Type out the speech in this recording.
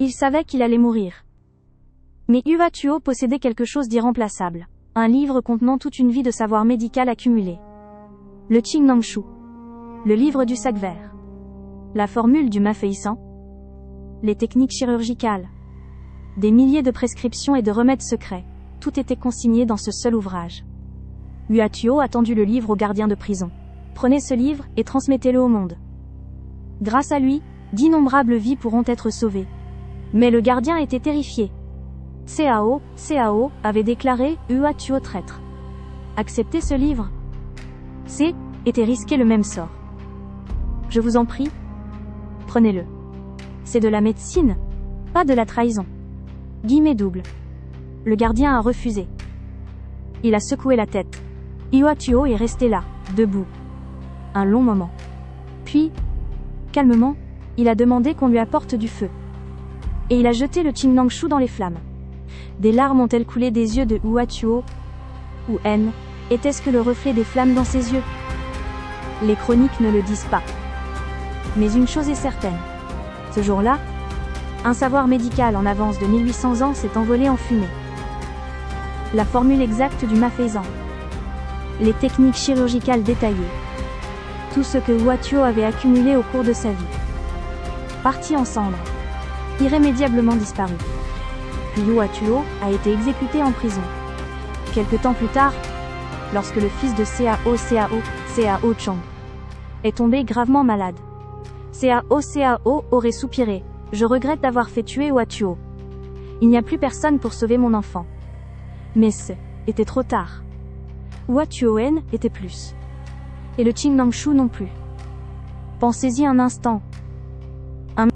Il savait qu'il allait mourir. Mais Hua Tuo possédait quelque chose d'irremplaçable. Un livre contenant toute une vie de savoir médical accumulé. Le Qing Nang Shu. Le livre du sac vert. La formule du Mafeisan. Les techniques chirurgicales. Des milliers de prescriptions et de remèdes secrets. Tout était consigné dans ce seul ouvrage. Hua Tuo a tendu le livre au gardien de prison. Prenez ce livre et transmettez-le au monde. Grâce à lui, d'innombrables vies pourront être sauvées. Mais le gardien était terrifié. Cao avait déclaré Hua Tuo traître. Accepter ce livre, était risquer le même sort. Je vous en prie, prenez-le. C'est de la médecine, pas de la trahison. Guillemets double. Le gardien a refusé. Il a secoué la tête. Hua Tuo est resté là, debout. Un long moment. Puis, calmement, il a demandé qu'on lui apporte du feu. Et il a jeté le Qing Nang Shu dans les flammes. Des larmes ont-elles coulé des yeux de Hua Tuo? Ou haine, était-ce que le reflet des flammes dans ses yeux? Les chroniques ne le disent pas. Mais une chose est certaine. Ce jour-là, un savoir médical en avance de 1800 ans s'est envolé en fumée. La formule exacte du Mafeisan. Les techniques chirurgicales détaillées. Tout ce que Hua Tuo avait accumulé au cours de sa vie. Parti en cendres. Irrémédiablement disparu. Puis Hua Tuo a été exécuté en prison. Quelque temps plus tard, lorsque le fils de Cao Chang est tombé gravement malade. Cao aurait soupiré. Je regrette d'avoir fait tuer Hua Tuo. Il n'y a plus personne pour sauver mon enfant. Mais était trop tard. Hua Tuo était plus. Et le Qing Nang Shu non plus. Pensez-y un instant.